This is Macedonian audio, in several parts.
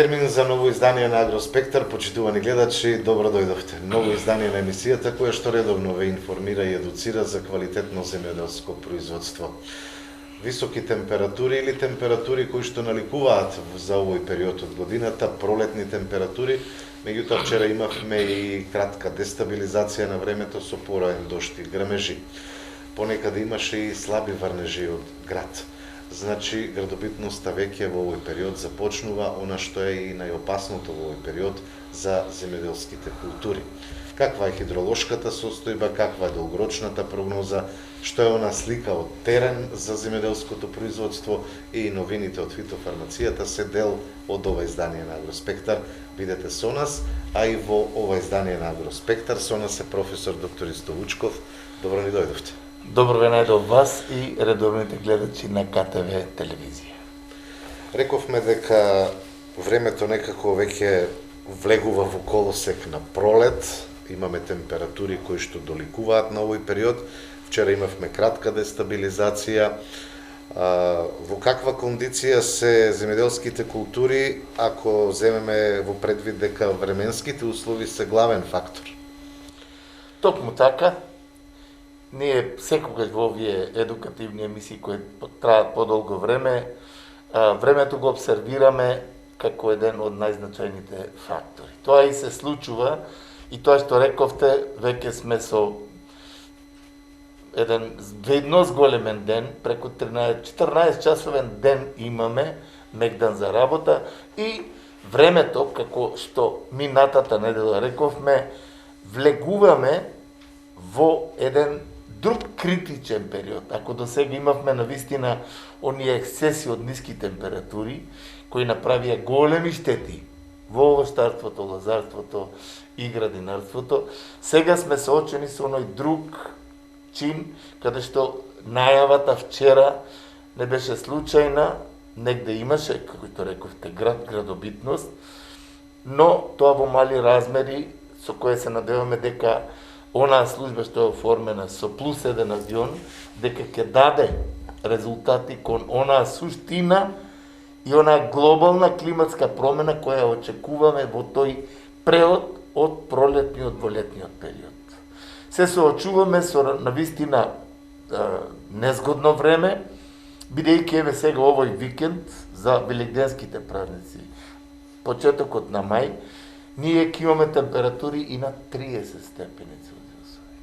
Термин за ново издание на Агроспектар, почитувани гледачи, добро дојдовте. Ново издание на емисијата која што редовно ве информира и едуцира за квалитетно земјоделско производство. Високи температури или температури кои што наликуваат за овој период од годината, пролетни температури, меѓутоа вчера имавме и кратка дестабилизација на времето со пораен дожд и грмежи. Понекаде имаше и слаби врнежи од град. Значи, градобитноста веќе во овој период започнува она што е и најопасното во овој период за земјоделските култури. Каква е хидролошката состојба, каква е долгорочната прогноза, што е она слика од терен за земјоделското производство и новините од фитофармацијата се дел од ова издание на Агроспектар. Бидете со нас, а и во ова издание на Агроспектар со нас е професор доктор Исто Вучков. Добро ни дојдовте. Добро ве најдов вас и редовните гледачи на КТВ телевизија. Рековме дека времето некако веќе влегува во колосек на пролет, имаме температури кои што доликуваат на овој период. Вчера имавме кратка дестабилизација. Во каква кондиција се земјоделските култури, ако земеме во предвид дека временските услови се главен фактор? Токму така, ние секогаш во овие едукативни емисии кои траат подолго време, времето го обсервираме како еден од најзначајните фактори. Тоа и се случува, и тоа што рековте, веќе сме со еден ведно зголемен ден, преку 14 часовен ден имаме мегдан за работа и времето, како што минатата недела рековме, влегуваме во еден друг критичен период. Ако до сега имавме навистина оние ексцеси од ниски температури, кои направија големи штети во овощарството, лозарството и градинарството, сега сме соочени со оној друг чин, каде што најавата вчера не беше случајна, негде имаше, како што рековте, градобитност, но тоа во мали размери, со кое се надеваме дека онаа служба што е оформена со плюс еден авион, дека ќе даде резултати кон онаа суштина и онаа глобална климатска промена која очекуваме во тој преод од пролетниот во летниот период. Се соочуваме со навистина незгодно време, бидејќи еве сега овој викенд за велигденските празници, почетокот на мај, ние ќе имаме температури и на 30 степени Целзиусови.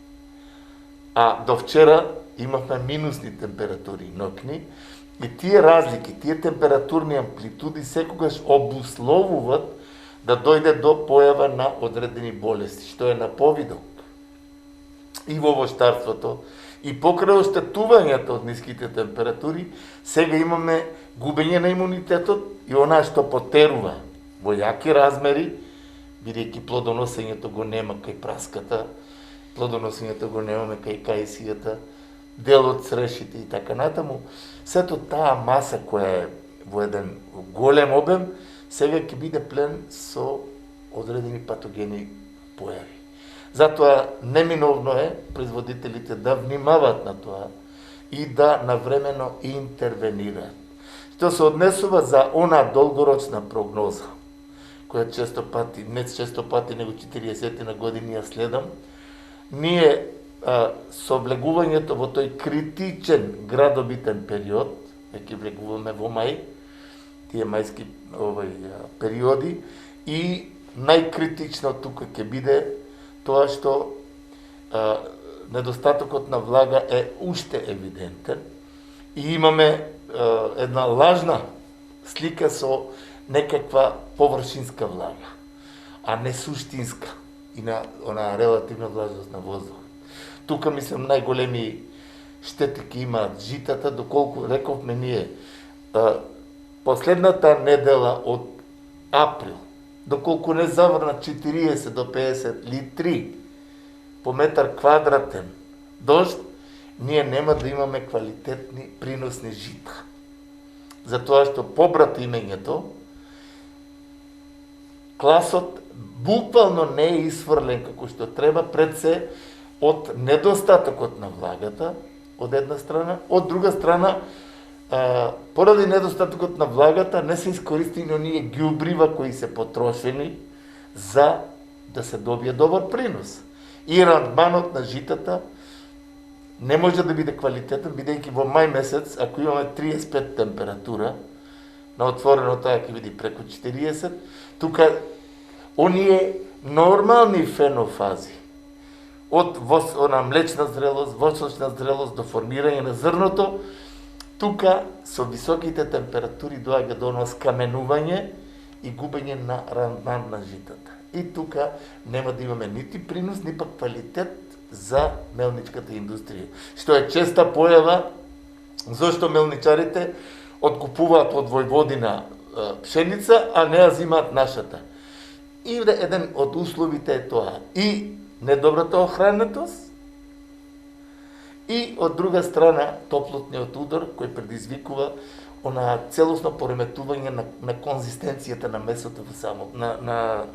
А до вчера имавме минусни температури ноќни и тие разлики, тие температурни амплитуди секогаш обусловуваат да дојде до појава на одредени болести, што е на повидок и во овощарството, и покрај оштетувањето од ниските температури, сега имаме губење на имунитетот и онаа што потерува во јаки размери, бидејќи плодоносењето го нема кај праската, плодоносењето го немаме кај кајсијата, дел од црешите и така натаму, сето таа маса која е во еден голем обем, сега ќе биде плен со одредени патогени појави. Затоа неминовно е производителите да внимаваат на тоа и да навремено интервенираат. Што се однесува за онаа долгорочна прогноза, која често пати, не често пати, него 40 на години ја следам, ние со влегувањето во тој критичен градобитен период, веќе влегуваме во мај, тие мајски периоди, и најкритично тука ќе биде тоа што недостатокот на влага е уште евидентен и имаме една лажна слика со некаква површинска влага, а не суштинска и на она релативна влажност на воздухот. Тука мислам најголеми штети ќе имаат житата, доколку рековме ние последната недела од април, доколку не заврна 40 до 50 литри по метар квадратен дожд, ние нема да имаме квалитетни приносни жита. Затоа што побрат имењето, класот буквално не е исфрлен како што треба, пред се од недостатокот на влагата, од една страна, од друга страна поради недостатокот на влагата не се искористени оние ѓубрива кои се потрошени за да се добие добар принос. И рандманот на житата не може да биде квалитетен, бидејќи во мај месец, ако имаме 35 температура, на отворено таа ќе биде преку 40, тука оние нормални фенофази, од она млечна зрелост, восочна зрелост до формирање на зрното, тука со високите температури доаѓа до оно скаменување и губење на рандман на житата. И тука нема да имаме нити принос, ни пак квалитет за мелничката индустрија. Што е честа појава, зашто мелничарите откупуваат од Војводина пшеница, а не ја зимаат нашата. И еден од условите е тоа. И недобрата охранетост, и од друга страна топлотниот удар кој предизвикува она целосно пореметување на конзистенцијата на месото во самото, на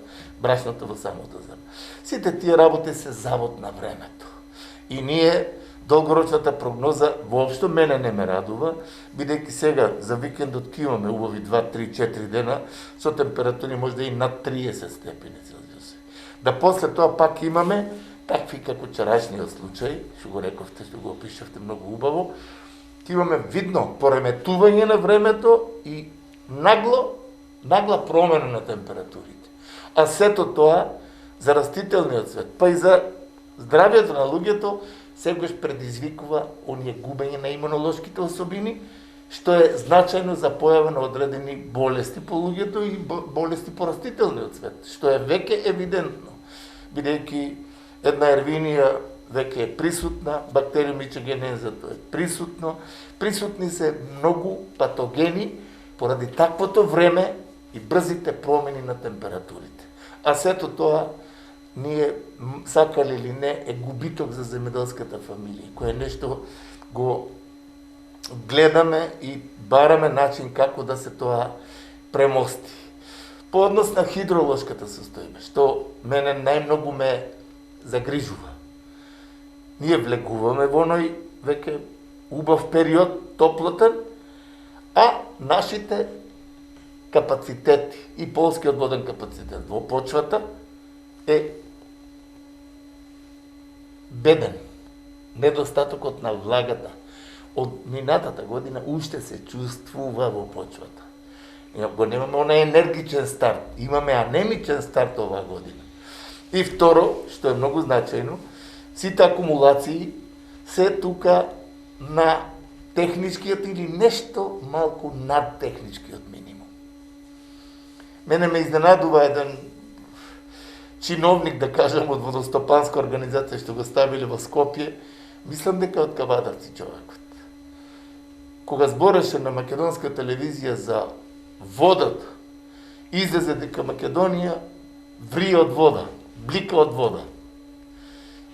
брашното во самото зрно. Сите тие работи се завод на времето. И ние долгорочната прогноза воопшто мене не ме радува, бидејќи сега за викендот ќе имаме убави 2, 3, 4 дена со температури можда и над 30 степени Целзиус. Да после тоа пак имаме такви како вчерашниот случај, што го рековте, што го опишавте многу убаво, ќе имаме видно пореметување на времето и нагла промена на температурите. А сето тоа за растителниот свет, па и за здравјето на луѓето, секогаш предизвикува оние губење на имунолошките особини, што е значајно за појава на одредени болести по луѓето и болести по растителниот свет, што е веќе евидентно, бидејќи една ервинија веќе е присутна, бактериум ичегенезато е присутно, присутни се многу патогени поради таквото време и брзите промени на температурите. А сето тоа, ние сакали или не, е губиток за земјоделската фамилија, кое нешто го гледаме и бараме начин како да се тоа премости. По однос на хидролошката состојба, што мене најмногу ме загрижува. Ние влегуваме во оној веќе убав период, топлотен, а нашите капацитети и полскиот воден капацитет во почвата е беден. Недостатокот на влагата од минатата година уште се чувствува во почвата. Го немаме онај енергичен старт, имаме анемичен старт оваа година. И второ, што е многу значајно, сите акумулации се тука на техничкиот или нешто малку над техничкиот минимум. Мене ме изненадува еден чиновник, да кажем, од водостопанска организација што го ставиле во Скопје, мислам дека од Кавадавци човекот. Кога збореше на македонска телевизија за водата, излезе дека Македонија врие од вода, блика од вода.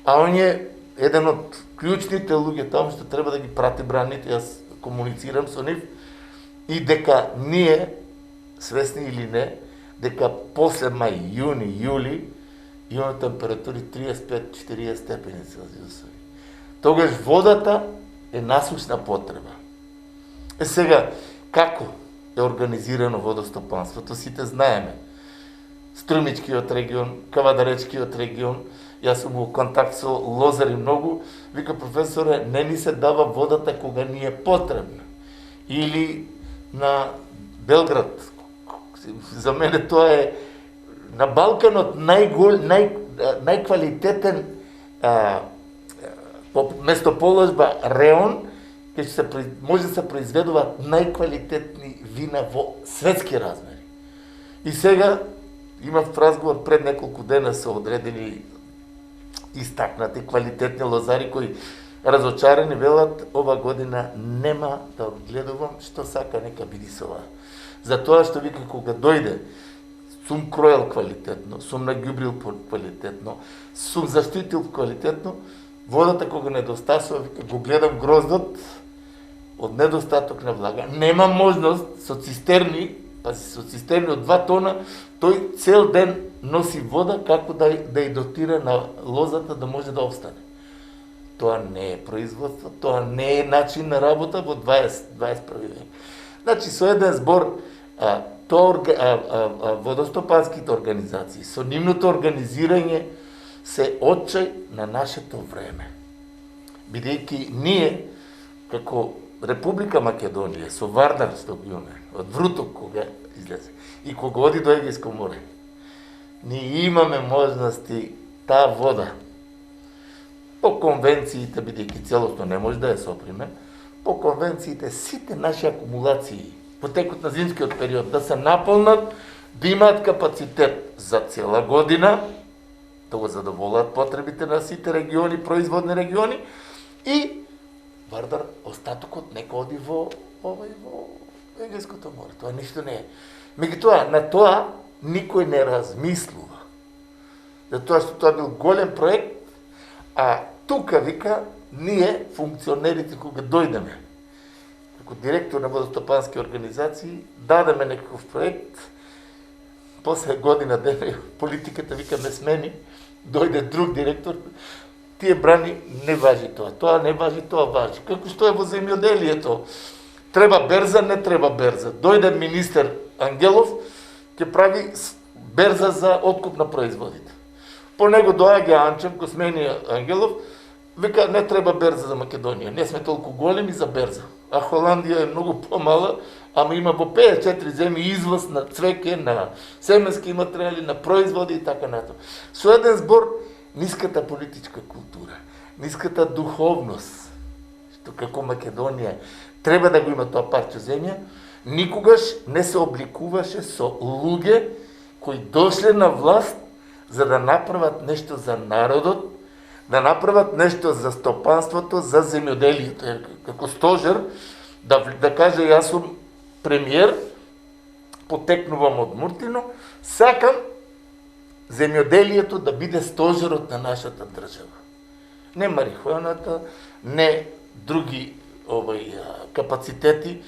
А он е еден од клучните луѓе таму што треба да ги прати браните, јас комуницирам со нив, и дека ние, свесни или не, дека после мај, јуни, јули, имаме температури 35-40 степени Целзиусови. Тогаш водата е насушна потреба. Сега, како е организирано водостопанството, сите знаеме. Струмичкиот регион, Кавадаречкиот регион, јас сум во контакт со лозари многу, вика професоре, не ни се дава водата кога ни е потребна. Или на Белград, за мене тоа е на Балканот најквалитетен местоположба реон, кај што може да се произведуваат најквалитетни вина во светски размери. И сега имав разговор пред неколку дена со одредени истакнати квалитетни лозари кои разочарени велат ова година нема да одгледувам, што сака нека биде со ова. Затоа што вика кога дојде сум кроел квалитетно, сум наѓубрил квалитетно, сум заштитил квалитетно, водата кога недостасува, вика го гледам гроздот од недостаток на влага. Нема можност со цистерни, пази со цистерни од 2 тона, тој цел ден носи вода како да ја дотира на лозата да може да обстане. Тоа не е производство, тоа не е начин на работа во 21 век. Значи, со еден збор, водостопанските организации, со нивното организирање се отчај на нашето време. Бидејќи ние, како Република Македонија, со Вардар што го имаме, од Вруток кога излезе, и кога оди до Егејско море, ние имаме можности таа вода, по конвенциите, бидејќи целосно не може да ја соприме, по конвенциите сите наши акумулации по текот на зимскиот период да се наполнат, да имаат капацитет за цела година, да го задоволат потребите на сите региони, производни региони, и Вардар остатокот нека оди во Егејското море. Тоа ништо не е. Меѓутоа, на тоа никој не размислува. Затоа што тоа бил голем проект, а тука, вика, ние, функционерите, кога дојдеме, како директор на водостопански организации, дадеме некаков проект, после година дена политиката, вика, ме смени, дојде друг директор, тие брани, не важи тоа не важи, тоа важи. Како што е во земјоделието, треба берза, не треба берза. Дојде министер Ангелов, ќе прави берза за откуп на производите. По него доаѓа Анчев, го смени Ангелов, вика, не треба берза за Македонија, не сме толку големи за берза. А Холандија е многу помала, ама има во 54 земји извоз на цвеќе, на семенски материјали, на производи и така натаму. Со еден збор, ниската политичка култура, ниската духовност, што како Македонија треба да го има тоа парче земја, никогаш не се обликуваше со луѓе кои дошле на власт за да направат нешто за народот, да направат нешто за стопанството, за земјоделието. Како стожер, да каже, јас сум премиер, потекнувам од Муртино, сакам земјоделието да биде стожерот на нашата држава. Не марихуаната, не други капацитети.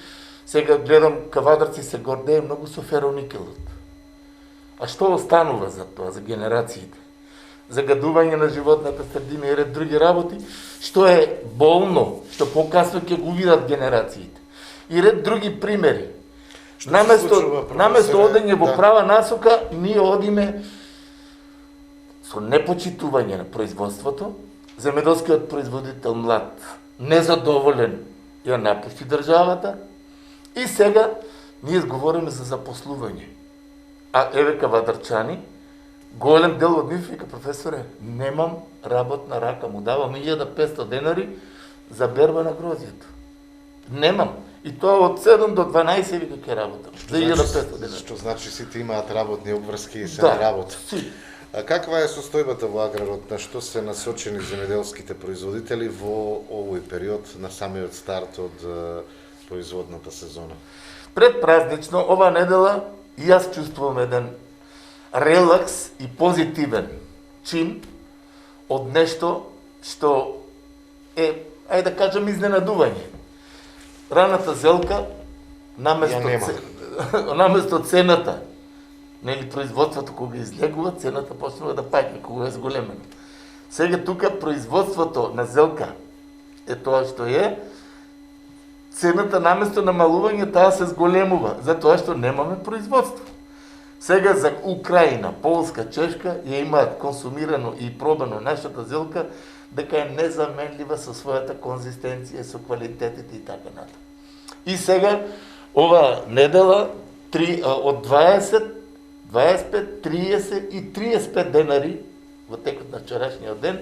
Сега гледам, кавадарци се гордее многу со фероникелот. А што останува за тоа, за генерациите? Загадување на животната средина и ред други работи, што е болно, што покасно ќе го видат генерациите. И ред други примери. Наместо одење во права насока, ние одиме со непочитување на производството, земјоделскиот производител млад, незадоволен, ја напусти државата, и сега ние зговориме за запослување. А еве кавадарчани, голем дел од нив вика, професоре, немам работна рака, му давам 1500 денари за берба на грозието. Немам. И тоа од 7 до 12 вика ќе работам. За 1500 денари. Што значи сите имаат работни обврски и се Да, работат. си. А каква е состојбата во аграрот, на што се насочени земјоделските производители во овој период на самиот старт од производната сезона? Предпразнично, ова недела, и јас чувствувам еден релакс и позитивен чин од нешто што е, ајде да кажем, изненадување. Раната зелка, наместо цената, нели производството кога излегува, цената почнува да паѓа кога е зголемено. Сега тука производството на зелка е тоа што е, цената наместо намалување таа се зголемува, затоа што немаме производство. Сега за Украина, Полска, Чешка ја имаат консумирано и пробано нашата зелка, дека е незаменлива со својата конзистенција, со квалитетите и така натаму. И сега ова недела од 20, 25, 30 и 35 денари во текот на вчерашниот ден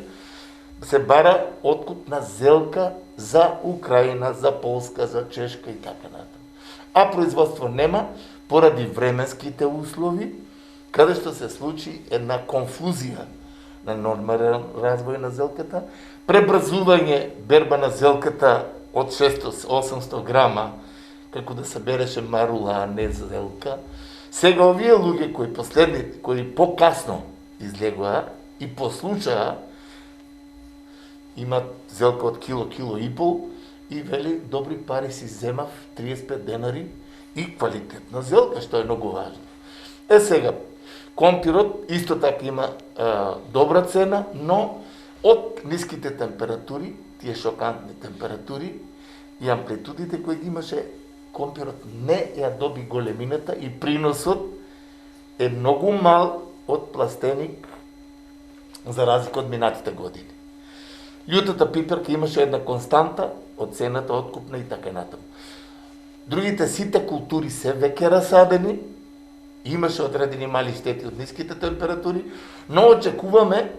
се бара откуп на зелка за Украина, за Полска, за Чешка и така натаму. А производство нема поради временските услови, каде што се случи една конфузија на нормален развој на зелката, пребрзување берба на зелката од 600-800 грама, како да се береше марула, а не зелка. Сега овие луѓе кои покасно излегоа и послушаа, имат зелка од кило и пол, и вели, добри пари си земав, 35 денари и квалитетна зелка, што е многу важно. Сега, компирот исто така има добра цена, но од ниските температури, тие шокантни температури и амплитудите кои ги имаше, компирот не ја доби големината и приносот е многу мал од пластеник за разлика од минатите години. Љутата пиперка имаше една константа од цената откупна и така натаму. Другите сите култури се веќе расадени, имаше одредени мали штети од ниските температури, но очекуваме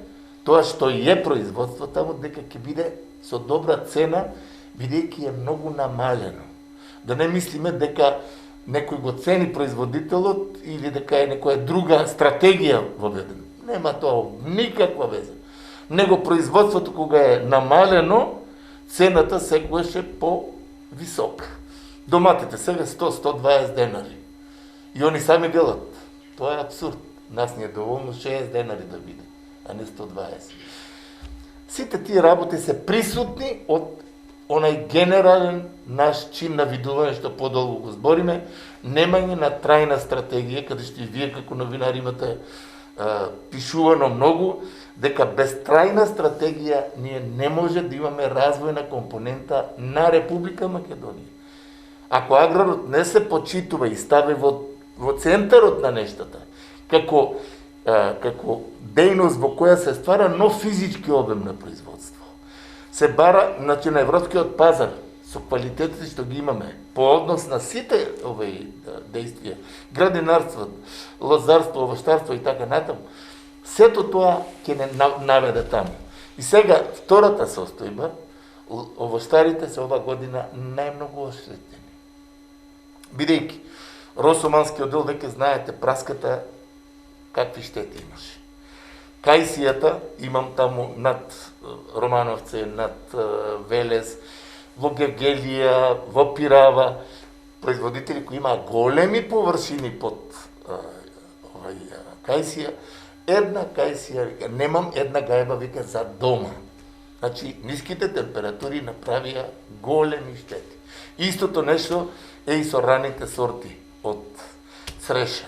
тоа што е производство таму дека ќе биде со добра цена, бидејќи е многу намалено. Да не мислиме дека некој го цени производителот или дека е некоја друга стратегија воведена. Нема тоа никаква веза. Него производството кога е намалено, цената секогаш е по-висока. Доматите сега 100-120 денари. И они сами велат. Тоа е абсурд. Нас ни е доволно 60 денари да биде, а не 120. Сите тие работи се присутни од онај генерален наш чин на видување што подолго го збориме, немање на трајна стратегија, каде што и вие како новинари имате пишувано многу, дека без трајна стратегија ние не може да имаме развојна компонента на Република Македонија. Ако аграрот не се почитува и стави во центарот на нештата, како дејност во која се ствара нов физички обем на производство, се бара, значи на европскиот пазар, со квалитетите што ги имаме, по однос на сите овој действија, градинарство, лозарство, овоштарство и така натаму, сето тоа ќе не наведе таму. И сега, втората состојба, овоштарите се ова година најмногу оштетени. Бидејќи, Росоманскиот дел, веќе знаете, праската какви штети имаше. Кајсијата, имам таму над Романовце, над Велес, во Гевгелија, во Пирава, производители кои имаа големи површини под кајсија, една кајсија, вика, немам една гајба, вика, за дома. Значи, ниските температури направија големи штети. Истото нешто е и со раните сорти од цреша.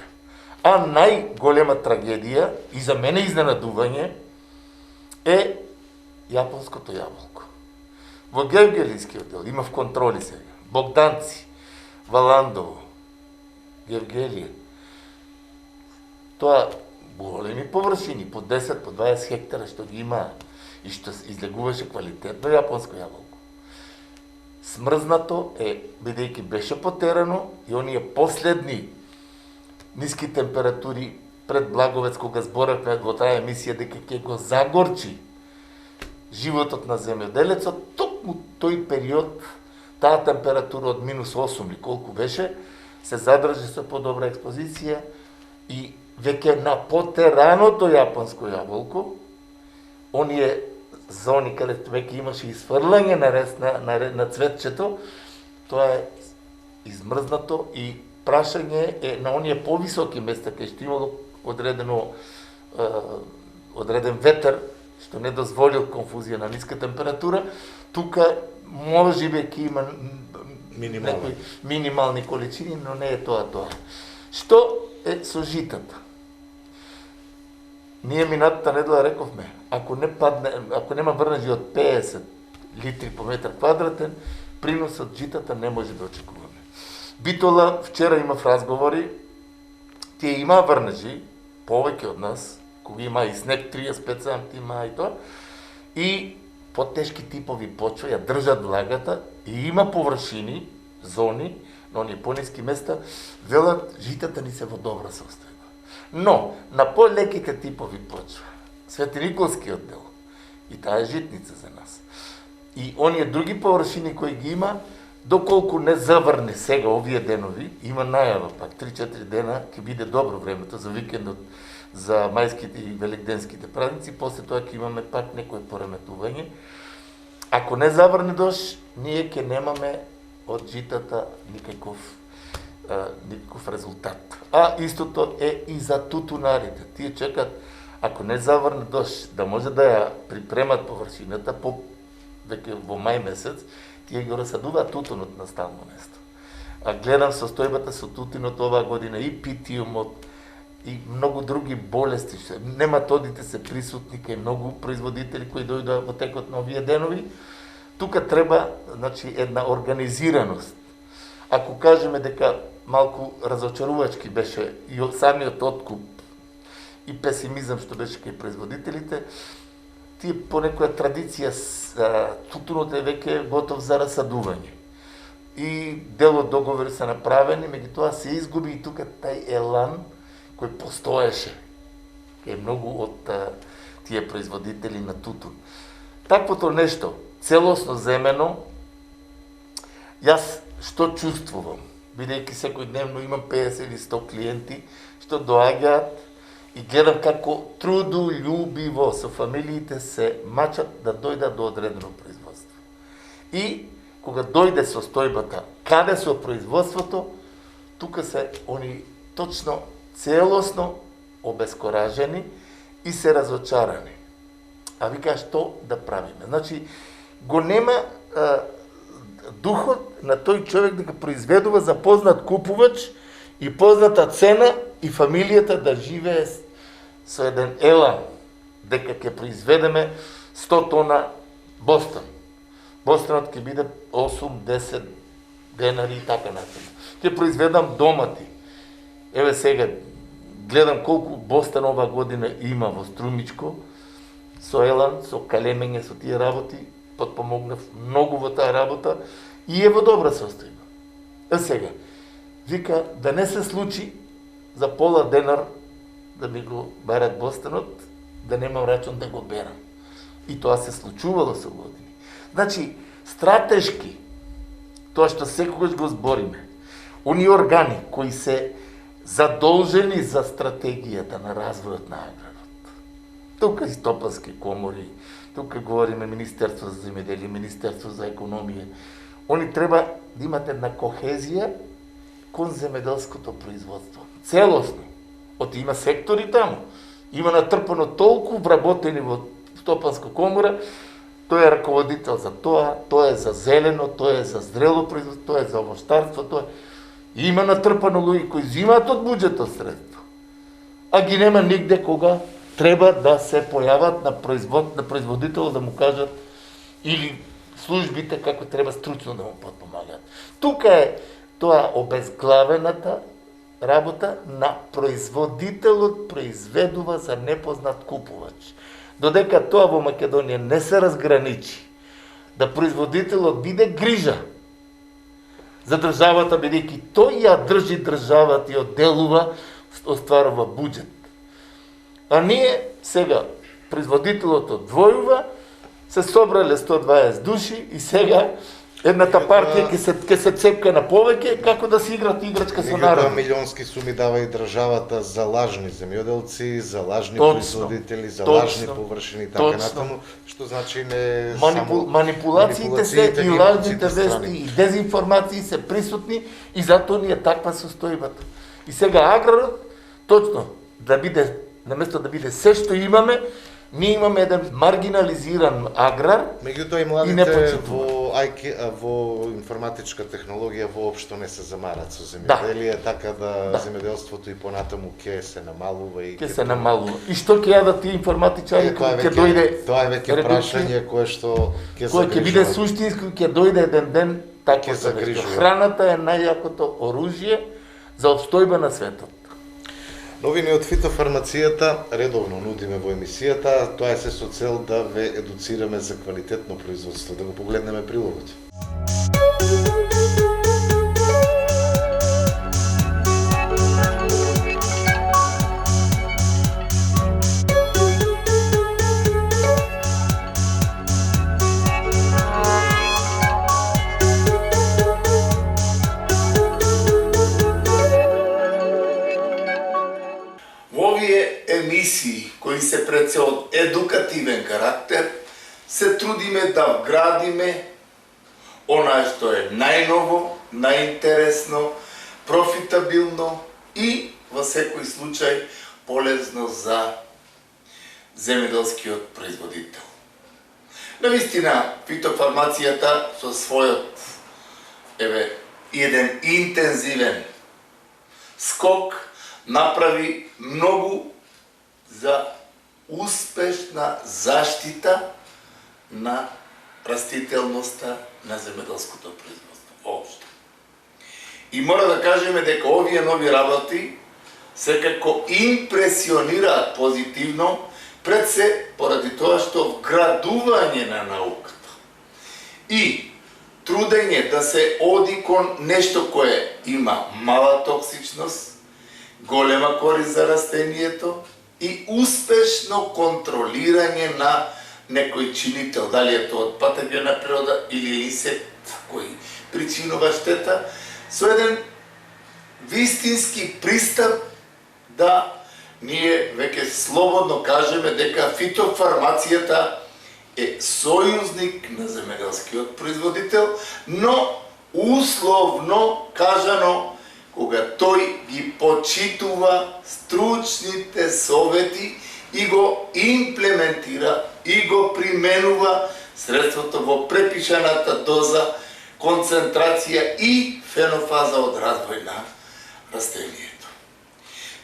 А најголема трагедија, и за мене изненадување, е јапонското јаболко. Во Гевгелискиот дел имав контроли сега. Богданци, Валандово, Гевгелија. Тоа големи површини, по 10, по 20 хектара што ги има и што излегуваше квалитетно јапонско јаболко. Смрзнато е, бидејќи беше потерано и оние последни ниски температури пред Благовец, кога зборевме во таа емисија дека ќе го загорчи животот на земјоделецот, токму тој период, таа температура од -8 или колку беше, се задржи со подобра експозиција и веќе на потераното јапонско јаболко, оние зони каде веќе имаше изфрлање на цветчето, тоа е измрзнато и прашање е на оние повисоки места кај што имало одреден ветер што не дозволил конфузија на ниска температура, тука може би ќе има некои минимални количини, но не е тоа. Што е со житата? Ние минатата недела рековме, ако нема врнежи од 50 литри по метар квадратен, приносот житата не може да очекуваме. Битола, вчера имав разговори, тие има врнежи, повеќе од нас, кога има и снег 35 санти има и тоа, и потешки типови почва ја држат влагата и има површини, зони, на оние пониски места, велат житата ни се во добра состојба. Но, на полеките типови почва, Свети Николскиот дел, и таа е житница за нас, и оние други површини кои ги има, доколку не заврне сега овие денови, има најава пак, 3-4 дена ќе биде добро времето за викендот, за мајските и великденските празници, после тоа ќе имаме пак некое пореметување. Ако не заврне дожд, ние ќе немаме од житата никаков резултат. А истото е и за тутунарите. Тие чекат, ако не заврне дожд, да може да ја припремат површината веќе во мај месец, тие го расадуваат тутунот на стално место. А гледам состојбата со тутинот оваа година и питиумот и многу други болести. Нематодите се присутни кај многу производители кои дојдоа во текот на овие денови. Тука треба, значи, една организираност. Ако кажеме дека малку разочарувачки беше и самиот откуп и песимизам што беше кај производителите, тие по некоја традиција тутунот е веќе готов за расадување. И дел од договори се направени, меѓутоа се изгуби и тука тај елан кој постоеше кај многу од тие производители на тутун. Таквото нешто, целосно земено, јас што чувствувам, бидејќи секојдневно имам 50 или 100 клиенти што доаѓаат и гледам како трудолюбиво со фамилиите се мачат да дојдат до одредено производство. И кога дојде состојбата каде со производството, тука се они точно целосно обескоражени и се разочарани. А вика што да правиме? Значи, го нема духот на тој човек дека произведува за познат купувач и позната цена и фамилијата да живее со еден елан, дека ќе произведеме 100 тона бостон. Бостанот ќе биде 8-10 денари и така натаму. Ќе произведам домати. Еве сега, гледам колку бостан ова година има во Струмичко, со елан, со калемење, со тие работи, подпомогнав многу во таа работа и е во добра состојба. Е сега, вика, да не се случи за пола денар да ми го барат бостанот, да немам рачун да го берам. И тоа се случувало со години. Значи, стратешки, тоа што секогаш го збориме, оние органи кои се задолжени за стратегијата на развојот на аграрот. Тука и стопански комори, тука говориме Министерство за земјоделие, Министерство за економија. Они треба да имат една кохезија кон земјоделското производство. Целосно. Оти има сектори таму. Има натрпано толку вработени во стопанска комора, тој е раководител за тоа е за зелено, тоа е за зрело производство, тоа е за овощарство, тоа е... И има натрпано луѓе кои взимаат од буџетот средства, а ги нема нигде кога треба да се појават на производител да му кажат или службите како треба стручно да му подпомагаат. Тука е тоа обезглавената работа на производителот произведува за непознат купувач. Додека тоа во Македонија не се разграничи, да производителот биде грижа за државата, бидејќи тој ја држи државата и одделува, остварува буџет. А ние сега, производителот одвојува, се собрале 120 души и сега едната партија ќе се цепка на повеќе, како да се играт играчка со народ. Милионски суми дава и државата за лажни земјоделци, за лажни производители, за лажни површини и така натаму, што значи не само манипулациите се и лажните вести и дезинформации се присутни и затоа ни е таква состојбата. И сега аграрот точно да биде, наместо да биде се што имаме, ние имаме еден маргинализиран аграр. Меѓутоа и младите во информатичка технологија воопшто не се замарат со земјоделие, така да земјоделството и понатаму ќе се намалува и ќе се намалува. И што ќе јадат тие информатичари кога ќе дојде? Тоа е веќе прашање кое што ќе загрижува. Ќе биде суштинско, ќе дојде еден ден така загрижува. Храната е најјакото оружје за обстојба на светот. Новини од фитофармацијата редовно нудиме во емисијата, тоа е се со цел да ве едуцираме за квалитетно производство. Да го погледнеме прилогот. Кои се пред се од едукативен карактер, се трудиме да вградиме онаа што е најново, најинтересно, профитабилно и во секој случај полезно за земјоделскиот производител. Навистина, фитофармацијата со својот еден интензивен скок направи многу за успешна заштита на растителноста на земеделското производство воопшто. И мора да кажеме дека овие нови работи секако импресионираат позитивно, пред се поради тоа што вградување на науката и трудење да се оди кон нешто кое има мала токсичност, голема корист за растението и успешно контролирање на некој чинител, дали е тоа од патогена природа или инсект кој причинува штета, со еден вистински пристап да ние веќе слободно кажеме дека фитофармацијата е сојузник на земеделскиот производител, но условно кажано, кога тој ги почитува стручните совети и го имплементира и го применува средството во препишаната доза, концентрација и фенофаза од развој на растението.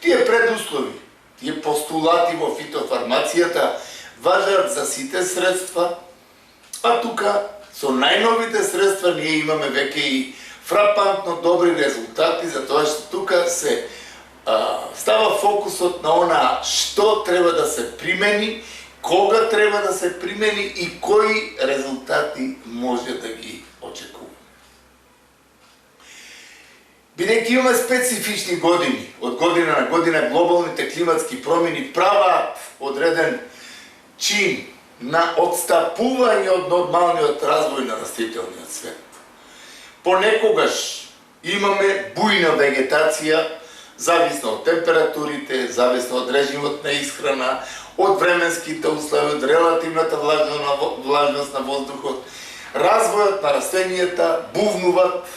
Тие предуслови, тие постулати во фитофармацијата важат за сите средства, а тука со најновите средства ние имаме веќе и фрапантно добри резултати, затоа што тука се става фокусот на она што треба да се примени, кога треба да се примени и кои резултати може да ги очекува. Бидејќи имаме специфични години, од година на година глобалните климатски промени праваат одреден чин на отстапување од нормалниот развој на растителниот свет. Понекогаш имаме бујна вегетација, зависно од температурите, зависно од режимот на исхрана, од временските услови, од релативната влажност на воздухот. Развојот на растенијата бувнуваат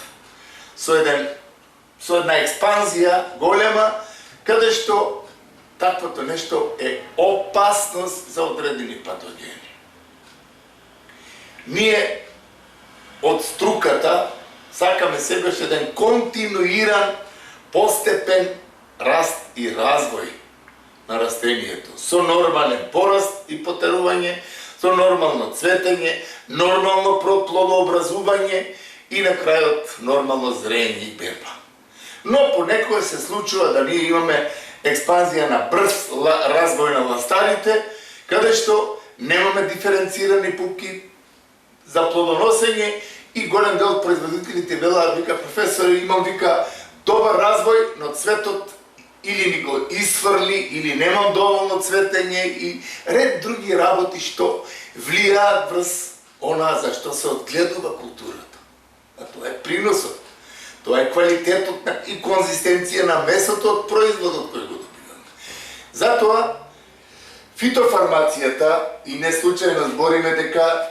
со една експанзија голема, каде што таквото нешто е опасност за одредени патогени. Ние од струката сакаме себеш еден континуиран, постепен раст и развој на растението, со нормален пораст и потерување, со нормално цветење, нормално плодообразување и на крајот нормално зрење и берба. Но понекогаш се случува да ние имаме експанзија на брз развој на ластарите, каде што немаме диференцирани пупки за плодоносење и голем дел од производителите велаат, вика, професори, имам, вика, добар развој, но цветот или ни го исфрли, или немам доволно цветење и ред други работи што влијаат врз она за што се одгледува културата. А тоа е приносот. Тоа е квалитетот и конзистенција на месото од производот кој го добиваме. Затоа, фитофармацијата, и не случајно збориме дека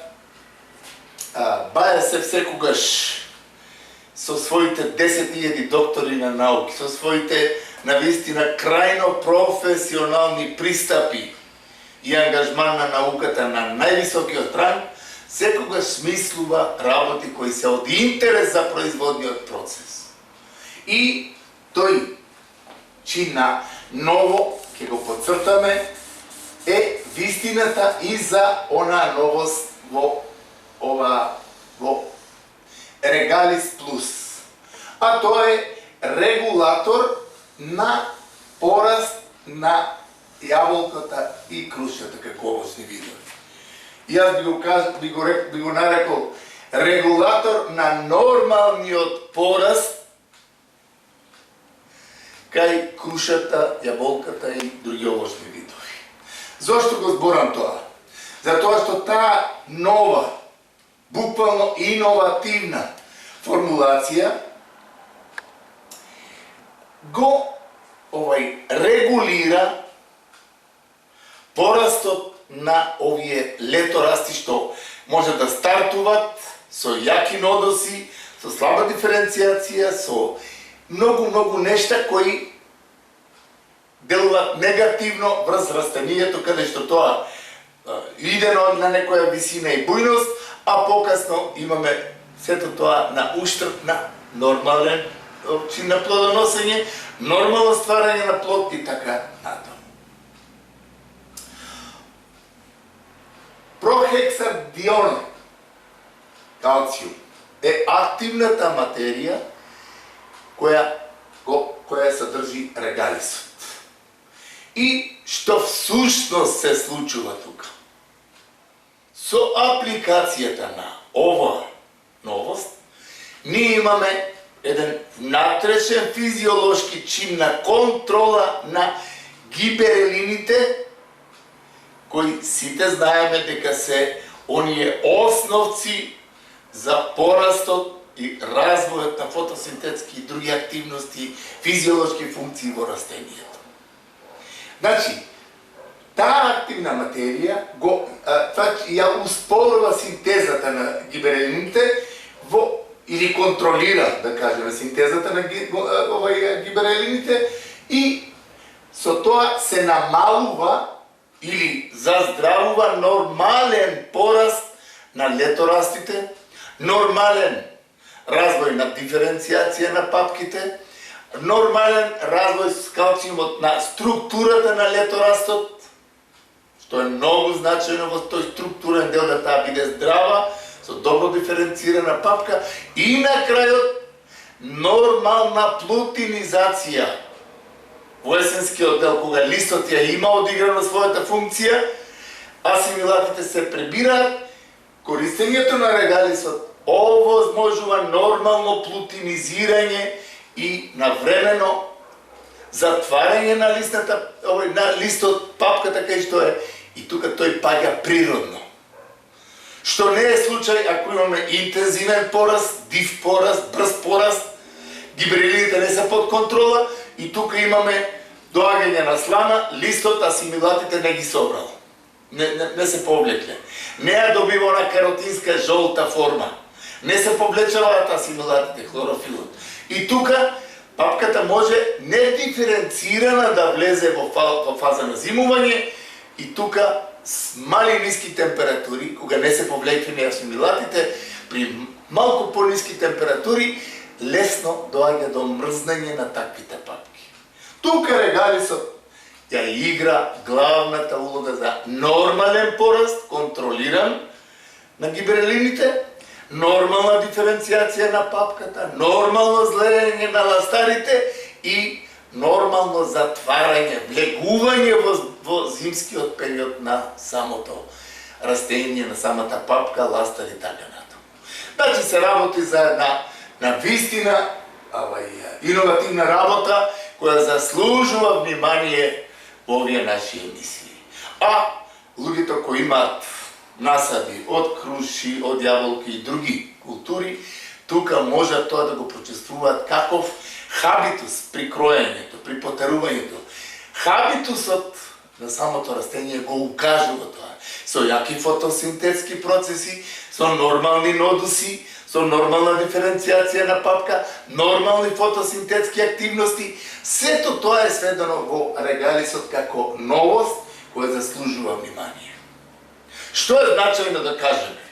БАЕСЕФ секогаш со своите 10.000 доктори на науки, со своите навистина крајно професионални пристапи и ангажман на науката на највисокиот ранг, секогаш смислува работи кои се од интерес за производниот процес. И тој чин на ново, ќе го подцртаме, е вистината и за она новост во Регалис Плюс. А тоа е регулатор на пораст на јаболката и крушата како овочни видови. И јас би го нарекол регулатор на нормалниот пораст кај крушата, јаболката и други овочни видови. Зошто го зборам тоа? Затоа што таа нова, буквално иновативна формулација го регулира порастот на овие леторасти што може да стартуваат со јаки нодоси, со слаба диференцијација, со многу нешта кои делуваат негативно врз растенијето, каде што тоа иде на некоја висина и бујност, а покасно имаме сето тоа на уштрб на нормален чин на плодоносење, нормално стварање на плод и така натаму. Прохексадион, калциум, е активната материја која содржи регалисот. И што всушност се случува тука? Со апликацијата на ова новост, ние имаме еден внатрешен физиолошки чин на контрола на гиберелините, кои сите знаеме дека се оние основци за порастот и развојот на фотосинтетски и други активности, физиолошки функции во растенијето. Значи, таа активна материја ја успорува синтезата на гиберелините или контролира, да кажеме, синтезата на гиберелините и со тоа се намалува или заздравува нормален пораст на леторастите, нормален развој на диференцијација на папките, нормален развој с калциумот на структурата на леторастот, што е многу значајно во тој структурен дел да таа биде здрава, со добро диференцирана папка и на крајот нормална плутинизација. Во есенскиот дел, кога листот ја има одиграна својата функција, асимилатите се пребираат, користењето на регалисот овозможува нормално плутинизирање и навремено затварање на листот, папката кај што е, и тука тој паѓа природно. Што не е случај ако имаме интензивен пораст, див пораст, брз пораст, гиберелините не се под контрола и тука имаме доаѓање на слана, листот, асимилатите не ги собрал. Не се повлекле. Не ја добива она каротинска жолта форма. Не се повлечаваат асимилатите, хлорофилот. И тука папката може недиференцирана да влезе во фаза на зимување и тука с мали ниски температури, кога не се повлекени асимилатите, при малку пониски температури лесно доаѓа до мрзнење на таквите папки. Тука регалисот ја игра главната улога за нормален пораст, контролиран на гиберелините, нормална диференцијација на папката, нормално злеење на ластарите и нормално затварање, влегување во зимскиот период на самото растение, на самата папка, ластар и така натаму. Значи се работи за една навистина иновативна работа која заслужува внимание во овие наши емисии. А луѓето кои имаат насади од круши, од јаболки и други култури, тука може тоа да го прочувствуваат каков хабитус при кроењето, при потерувањето. Хабитусот на самото растение го укажува тоа. Со јаки фотосинтетски процеси, со нормални нодуси, со нормална диференцијација на папка, нормални фотосинтетски активности, сето тоа е сведено во регалисот како новост која заслужува внимание. Што е значајно да кажеме?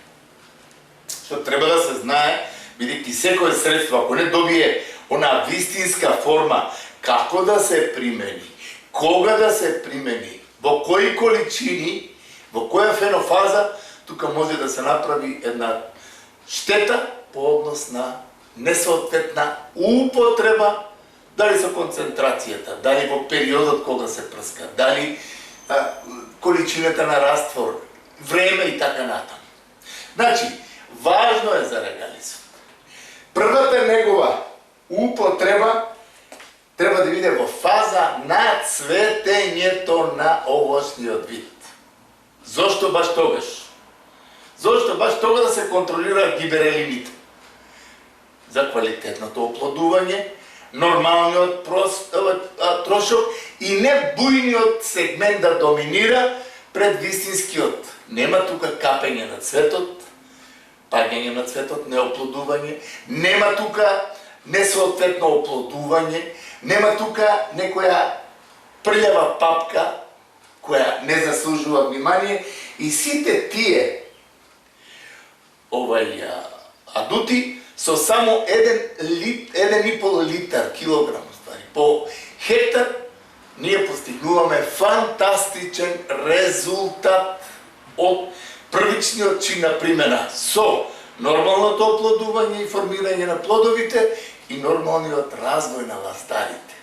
Што треба да се знае, бидејќи секое средство, ако не добие она вистинска форма, како да се примени, кога да се примени, во кои количини, во која фенофаза, тука може да се направи една штета по однос на несоодветна употреба, дали со концентрацијата, дали во периодот кога се прска, дали количината на раствор, време и така натаму. Значи, важно е за регалисот. Првата негова употреба треба да биде во фаза на цветењето на овошниот вид. Зошто баш тогаш? Зошто баш тога да се контролираат гиберелините? За квалитетното оплодување, нормалниот трошок и не бујниот сегмент да доминира пред вистинскиот. Нема тука капење на цветот, паѓање на цветот, неоплодување, нема тука несоодветно оплодување, нема тука некоја прљава папка која не заслужува внимание и сите тие адути со само 1,5 литар, килограм, по хектар, ние постигнуваме фантастичен резултат од првичниот чин на примена со нормалното оплодување и формирање на плодовите и нормалниот развој на ластарите.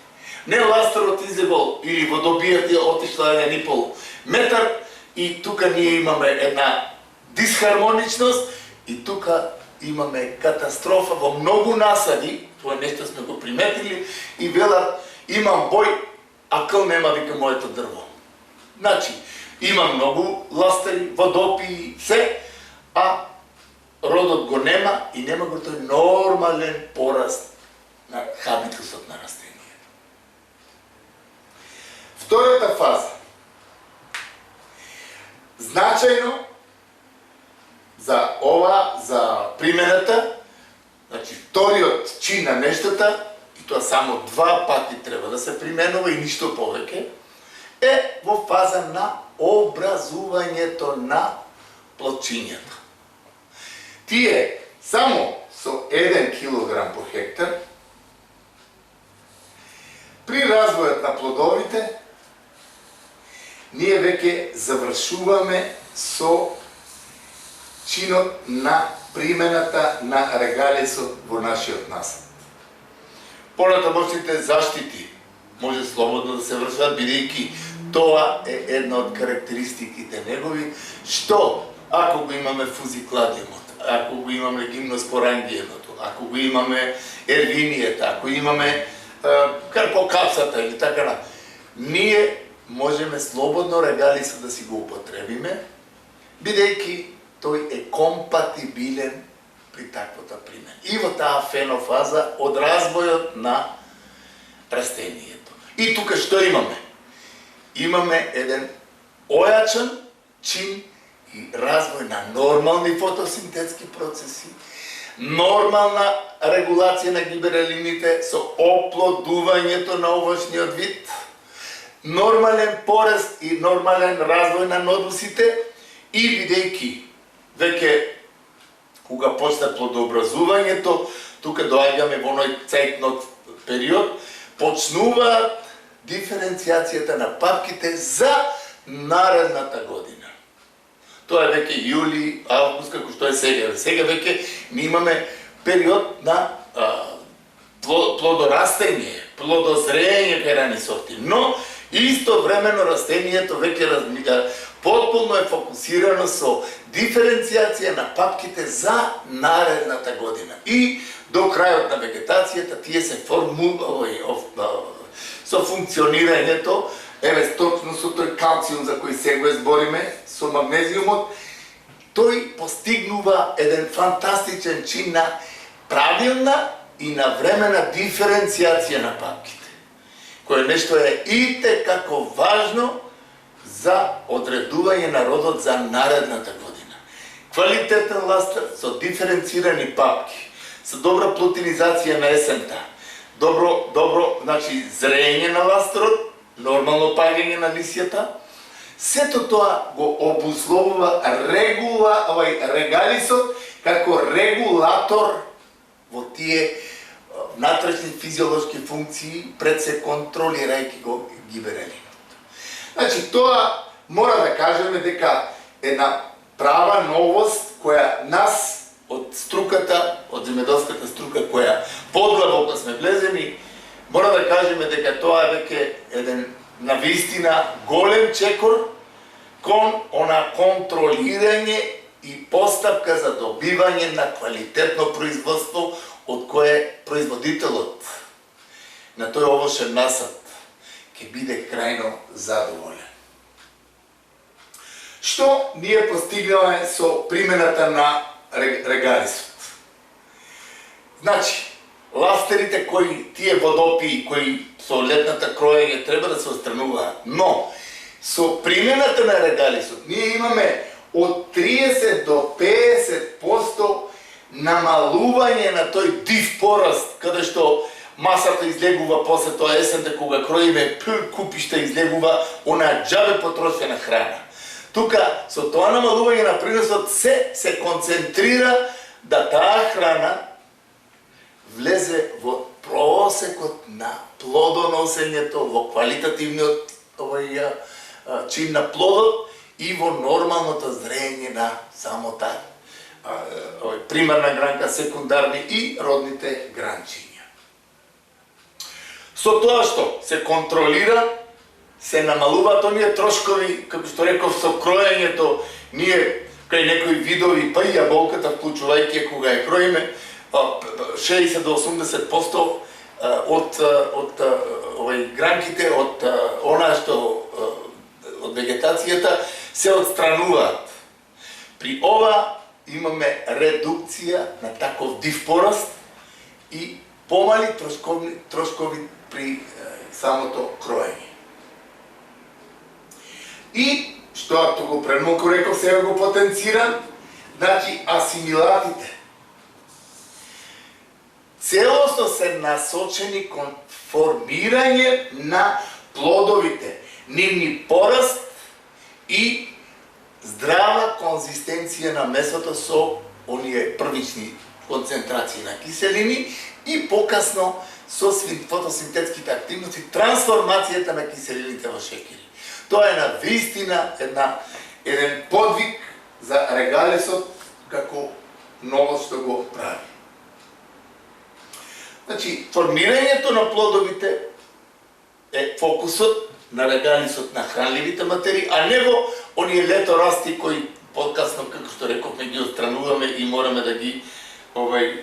Не ластарот излегол или водобијата отишла 1,5 метар и тука ние имаме една дисхармоничност и тука имаме катастрофа во многу насади, тоа нешто сме го приметили и велат имам бој, а кл нема, вика, моето дрво. Значи, има многу ластари, водопи, се, а родот го нема и нема го тој нормален пораст на хабитусот на растенијето. Втората фаза. Значајно за ова, за примената, значи вториот чин на нештата, и тоа само 2 пати треба да се применува и ништо повеќе, е во фаза на образувањето на плодчињата. Тие само со 1 килограм по хектар, при развојот на плодовите, ние веќе завршуваме со чинот на примената на регалисот во нашиот насад. Понатамошните заштити може слободно да се вршат, бидејќи тоа е една од карактеристиките негови, што ако го имаме фузикладиумот, ако го имаме гимноспорангиеното, ако го имаме ервинијата, ако имаме карпокапсата или така, ние можеме слободно регалисот да си го употребиме, бидејќи тој е компатибилен при таквата примена. И во таа фенофаза од развојот на растенијето. И тука што имаме? Имаме еден ојачен чин и развој на нормални фотосинтетски процеси, нормална регулација на гиберелините со оплодувањето на овошниот вид, нормален пораст и нормален развој на нодусите и бидејќи веќе кога почне плодообразувањето, тука доаѓаме во оној цејтнот период, почнуваат диференцијацијата на папките за наредната година. Тоа е веќе јули, август, како што е сега. Сега веќе ние имаме период на плодорастење, плодозрење кај рани сорти. Но истовремено растението веќе потполно е фокусирано со диференцијација на папките за наредната година. И до крајот на вегетацијата тие се со функционирањето, точно со тој калциум за кој сега збориме, со магнезиумот, тој постигнува еден фантастичен чин на правилна и навремена диференцијација на папките, кое нешто е итекако важно за одредување на родот за наредната година. Квалитетен ластар со диференцирани папки, со добра плотинизација на есента, добро, значи зрење на ластарот, нормално паѓање на лисијата, сето тоа го обусловува регалисот како регулатор во тие внатрешни физиолошки функции пред се контролирајќи го гиберелинот. Значи, тоа мора да кажеме дека една права новост која нас од струката, од земјоделската струка која подлабоко сме влезени, мора да кажеме дека тоа е веќе еден навистина голем чекор кон она контролирање и постапка за добивање на квалитетно производство од кое производителот на тој овошен насад ќе биде крајно задоволен. Што ние постигнаме со примената на регалисот? Значи, ластерите кои тие водопии кои со летната кроење треба да се отстрануваат, но со примената на регалисот ние имаме од 30 до 50% намалување на тој див пораст, каде што масата излегува после тоа есента кога кроиме купишта излегува она џабе потрошена храна. Тука со тоа намалување на приносот се концентрира да таа храна влезе во просекот на плодоносењето, во квалитативниот чин на плодот и во нормалното зрење на самота примарна гранка, секундарни и родните гранчиња. Со тоа што се контролира, се намалуваат оние трошкови, како што реков, со кроењето, ние кај некои видови, па и јаболката, вклучувајќи кога ја кроиме, 60 до 80% од гранките, од она што од вегетацијата се отстрануваат. При ова имаме редукција на таков див пораст и помали трошкови при самото кроење. И што ако го премалку реков, сега го потенцирам, значи асимилатите целосно се насочени кон формирање на плодовите, нивни пораст и здрава конзистенција на месото со оние првични концентрации на киселини и покасно со фотосинтетските активности, трансформацијата на киселините во шеќери. Тоа е на вистина еден подвиг за регалесот како ново што го прави. Значи, формирањето на плодовите е фокусот на регалисот на хранливите материи, а не во оние леторасти кои подкасно, како што рековме, ги отстрануваме и мораме да ги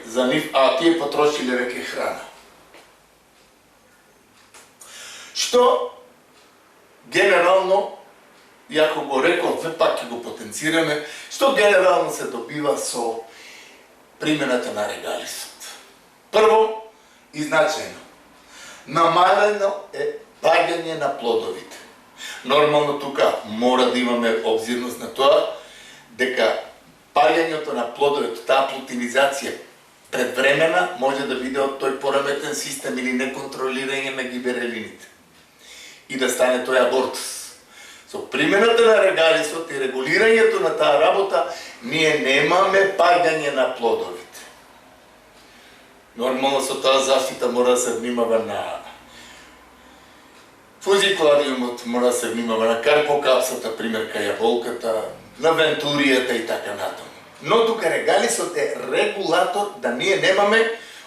за нив, а тие потрошиле веќе храна. Што генерално, јако го реков, пак ќе го потенцираме, што генерално се добива со примената на регалисот. Прво, и значајно, намалено е паѓање на плодовите. Нормално тука мора да имаме обзирност на тоа, дека паѓањето на плодовите, таа плутинизација предвремена може да биде од тој пораметен систем или неконтролирање на гиберелините и да стане тој абортус. Со примената на регалисот и регулирањето на таа работа, ние немаме паѓање на плодовите. Нормално со таа заштита мора да се внимава на фузикулариумот, мора да се внимава на карпокапсата, пример кај јаболката, на вентуријата и така натаму. Но тука регалисот е регулатор да ние немаме,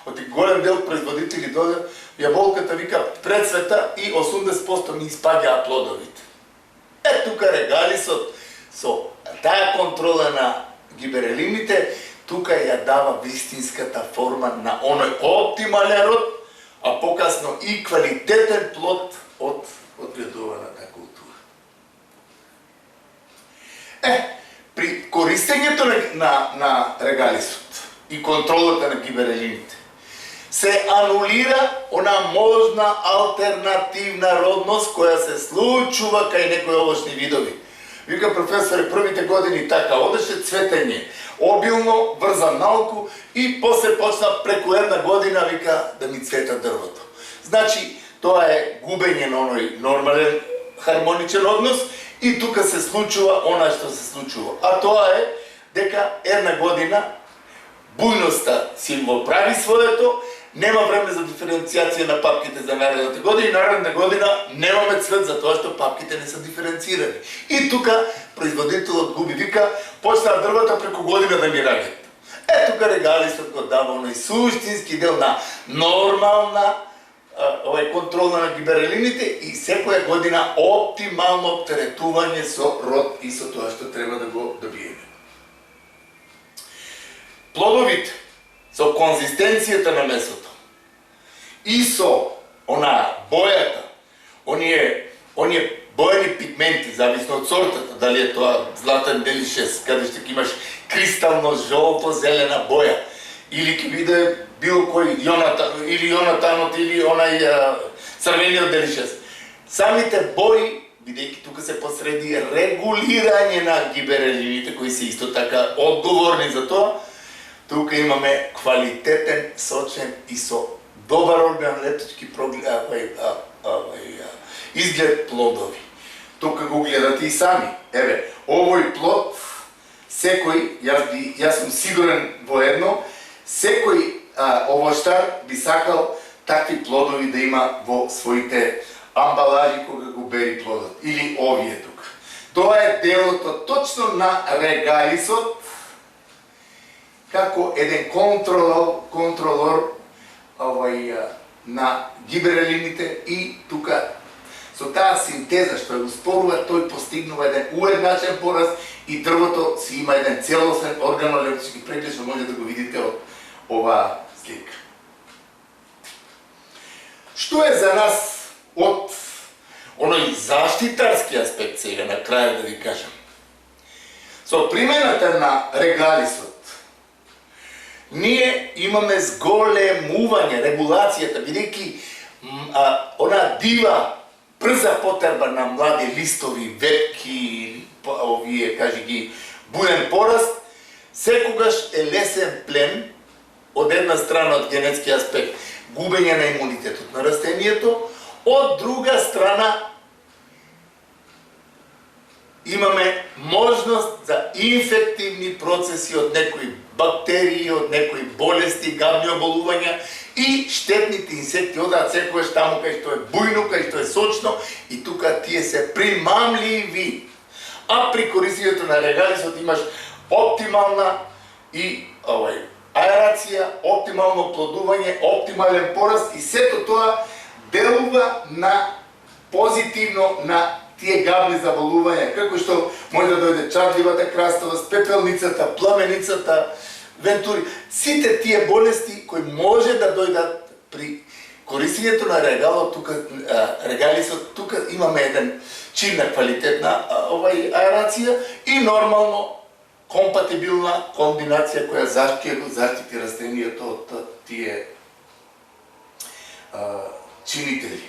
од голем дел производители дојде, јаболката вика прецвета и 80% ми испаѓаа плодовите. Тука регалисот со таа контрола на гиберелините, тука ја дава вистинската форма на оној оптимален род, а покасно и квалитетен плод од одгледуваната култура. При користењето на регалисот и контролата на гиберелините се анулира она можна алтернативна родност која се случува кај некои овошни видови. Вика професоре, првите години така одеше цветење, обилно, врзан малку и после почна преку една година, вика, да ми цвета дрвото. Значи, тоа е губење на оној нормален хармоничен однос и тука се случува она што се случува. А тоа е дека една година бујноста си го прави своето, нема време за диференцијација на папките за наредната година и наредна година немаме цвет за тоа што папките не се диференцирани. И тука производителот губи, вика, почнаа дрвата преку година да ми раѓат. Тука регалисот го дава оној суштински дел на нормална контрола на гиберелините и секоја година оптимално оптеретување со род и со тоа што треба да го добиеме. Плодовите со конзистенцијата на месото и со бојата, оние боени пигменти, зависно од сортата, дали е тоа златен делишес, каде што имаш кристално жолто-зелена боја, или ќе биде било кој или јонатанот, или онај црвениот делишес. Самите бои, бидејќи тука се посреди регулирање на гиберелините, кои се исто така одговорни за тоа, тука имаме квалитетен, сочен и со добар органолептички изглед плодови. Тука го гледате и сами. Еве, овој плод јас сум сигурен во едно, секој овоштар би сакал такви плодови да има во своите амбалажи кога го бери плодот, или овие тука. Тоа е делото точно на регалисот, како еден контролор на гиберелините и тука со таа синтеза што го спорува, тој постигнува еден уедначен пораст и дрвото си има еден целосен органолептички преглед што може да го видите од оваа слика. Што е за нас од оној заштитарски аспект сега на крај да ви кажам? Со примената на регалисот ние имаме зголемување регулацијата, бидејќи она дива брза потреба на млади листови, ветки, овие, кажи ги, буен пораст, секогаш е лесен плен од една страна од генетски аспект, губење на имунитетот на растението, од друга страна имаме можност за инфективни процеси од некои бактерии, од некои болести, габни оболувања и штетните инсекти одаат секогаш таму кај што е бујно, кај што е сочно и тука тие се примамливи. А при користењето на регалисот имаш оптимална и аерација, оптимално плодување, оптимален пораст и сето тоа делува на позитивно на тие габни заболувања, како што може да дојде чарливата краставост, пепелницата, пламеницата, вентури, сите тие болести кои може да дојдат при користењето на регалисот, тука имаме еден чинна квалитетна аерација и нормално компатибилна комбинација која заштити растенијето од тие чинители.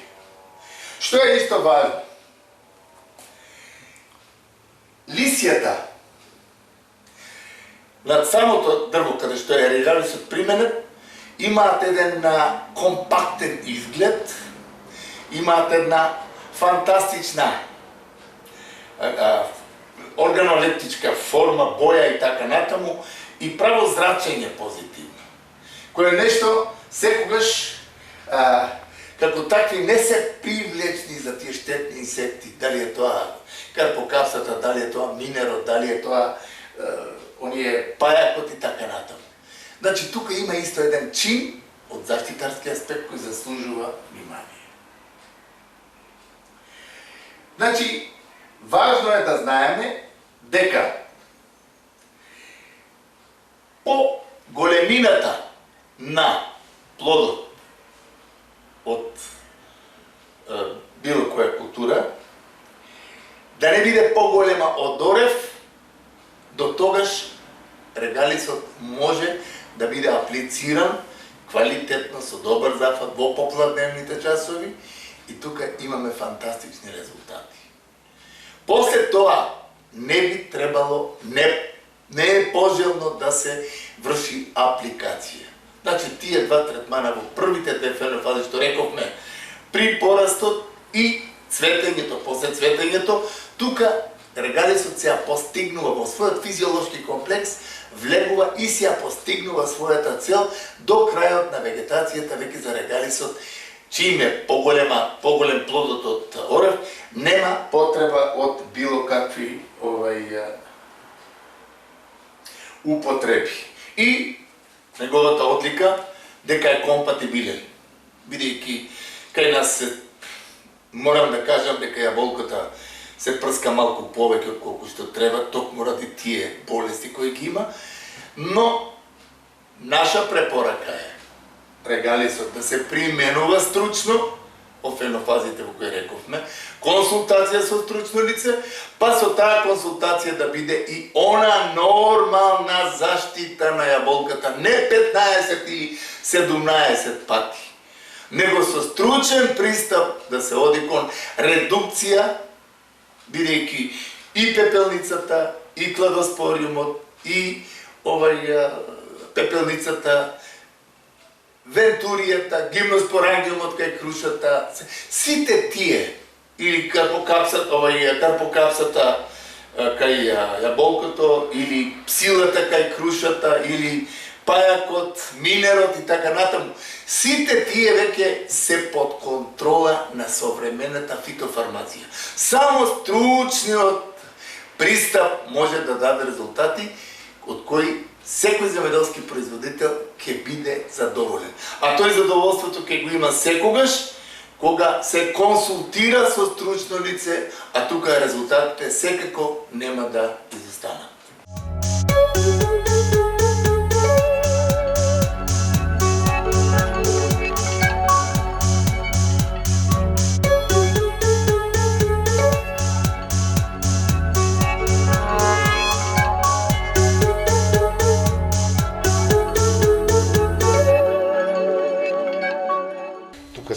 Што е исто важно? Лисијата над самото дрво, каде што е регалисот применет, имаат еден компактен изглед, имаат една фантастична органолептичка форма, боја и така натаму, и право зрачење позитивно, кое нешто секогаш како такви не се привлечни за тие штетни инсекти, дали е тоа карпокапсата, дали е тоа минерот, дали е тоа оние пајакот и така натаму. Значи, тука има исто еден чин од заштитарски аспект кој заслужува внимание. Значи, важно е да знаеме дека по големината на плодот од било која култура, да не биде поголема од орев, до тогаш регалисот може да биде аплициран квалитетно, со добар зафат во попладневните часови и тука имаме фантастични резултати. После тоа не би требало, не е пожелно да се врши апликација. Значи, тие два третмана во првите две фенофази што рековме, при порастот и цветењето, после цветењето, тука регалисот се ја постигнува во својот физиолошки комплекс, влегува и се ја постигнува својата цел до крајот на вегетацијата веќе за регалисот, чим е поголем плодот од орев, нема потреба од било какви употреби. И неговата одлика дека е компатибилен, бидејќи кај нас морам да кажам дека јаболката се прска малку повеќе од колку што треба, токму ради тие болести кои ги има, но наша препорака е регалисот да се применува стручно, во фенофазите во кои рековме, консултација со стручно лице, па со таа консултација да биде и она нормална заштита на јаболката, не 15 или 17 пати, него со стручен пристап да се оди кон редукција, бидејќи и пепелницата, и кладоспориумот, и пепелницата, вентуријата, гимноспорангиумот кај крушата, сите тие, или карпокапсата, кај јаболкото, или псилата кај крушата, или пајакот, минерот и така натаму. Сите тие веќе се под контрола на современата фитофармација. Само стручниот пристап може да даде резултати од кои секој земјоделски производител ќе биде задоволен. А тој задоволството ќе го има секогаш кога се консултира со стручно лице, а тука резултатите секако нема да изостанат.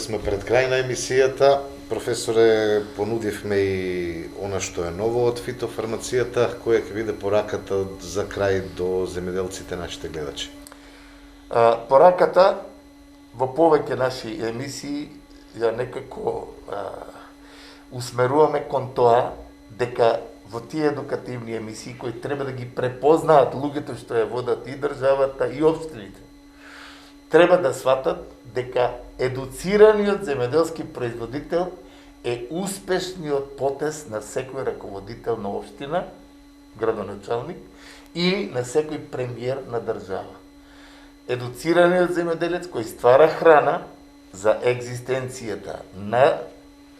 Сме пред крај на емисијата. Професоре, понудивме и она што е ново од фитофармацијата, која ќе биде пораката за крај до земјоделците, нашите гледачи. Пораката во повеќе наши емисии ја некако усмеруваме кон тоа дека во тие едукативни емисии кои треба да ги препознаат луѓето што ја водат и државата и општините, треба да сватат дека едуцираниот земјоделски производител е успешниот потез на секој раководител на општина, градоначалник, или на секој премиер на држава. Едуцираниот земјоделец кој ствара храна за екзистенцијата на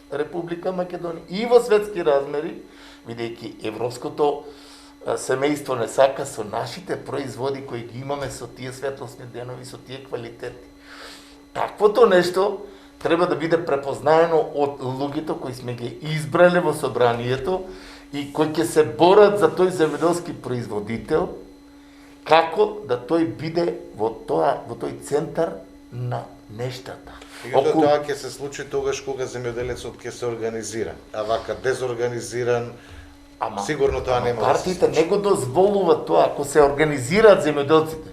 Република Македонија и во светски размери, бидејќи европското семејство не сака со нашите производи кои ги имаме со тие светлосни денови, со тие квалитети. Таквото нешто треба да биде препознаено од луѓето кои сме ги избрале во собранието и кои ќе се борат за тој земјоделски производител, како да тој биде во тој центар на нештата. И тоа ќе се случи тогаш кога земјоделецот ќе се организира, а вака дезорганизиран, сигурно тоа нема да се случи. Партиите не го дозволуваат тоа, ако се организираат земјоделците,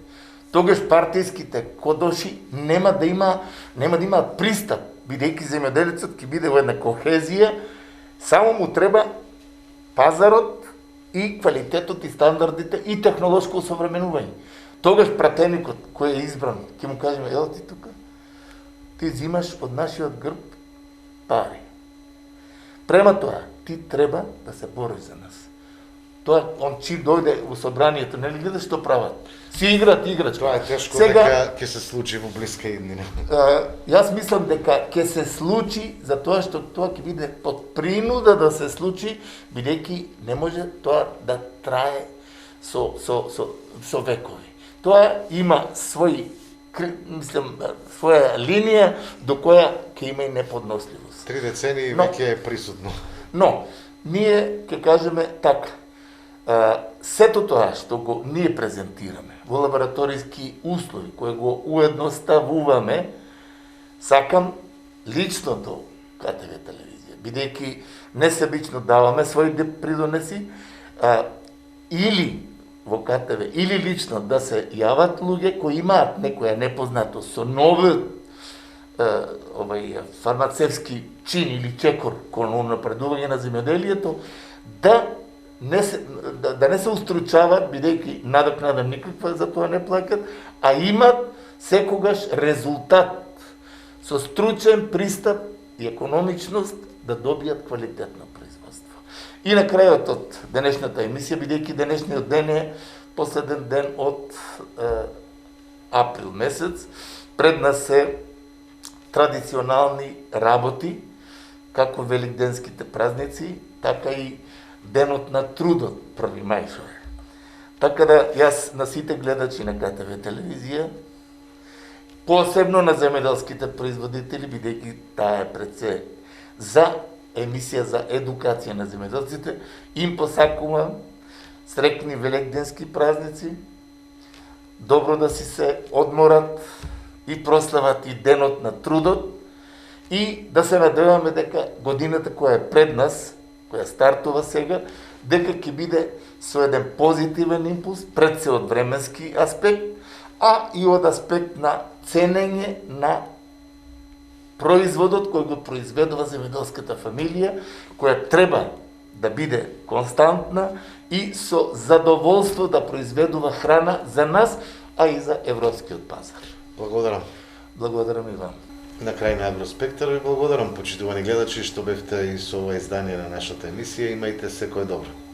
тогаш партијските кодоши нема да имаат пристап, бидејќи земјоделецот ќе биде во една кохезија, само му треба пазарот и квалитетот и стандардите и технолошко усовременување. Тогаш пратеникот кој е избран ќе му кажеме: "Ел ти тука, ти зимаш од нашиот грб пари. Према тоа, ти треба да се бориш за нас." Тоа, он чим дојде во собранието, нели гледаш што прават? Си играат играчки. Тоа е тешко дека ќе се случи во блиска иднина. Јас мислам дека ќе се случи, затоа што тоа ќе биде под принуда да се случи, бидејќи не може тоа да трае со векови. Тоа има своја линија до која ќе има и неподносливост. 3 децении веќе е присутно. Но, ние ќе кажеме така, сето тоа што го ние презентираме во лабораториски услови, кои го уедноставуваме, сакам лично до КТВ телевизија, бидејќи несебично даваме своји придонеси, или во КТВ, или лично да се јават луѓе кои имаат некоја непознато со нови фармацевски чин или чекор кон напредување на земјоделието, да не се устручават, бидејќи надокнада никаква за тоа не плакат, а имат секогаш резултат со стручен пристап и економичност да добијат квалитетно производство. И на крајот од денешната емисија, бидејќи денешниот ден е последен ден од април месец, пред нас се традиционални работи, како великденските празници, така и денот на трудот, 1 мај што е. Така да јас на сите гледачи на КТВ телевизија, посебно на земјоделските производители, бидејќи таа е пред се за емисија за едукација на земјоделците, им посакувам среќни великденски празници, добро да си се одморат и прослават и денот на трудот, и да се надеваме дека годината која е пред нас, која стартува сега, дека ќе биде со еден позитивен импулс, пред се од временски аспект, а и од аспект на ценење на производот кој го произведува земјоделската фамилија, која треба да биде константна и со задоволство да произведува храна за нас, а и за европскиот пазар. Благодарам. Благодарам и вам. На крај на Агроспектар ви благодарам, почитувани гледачи, што бевте и со ова издание на нашата емисија. Имајте секое добро.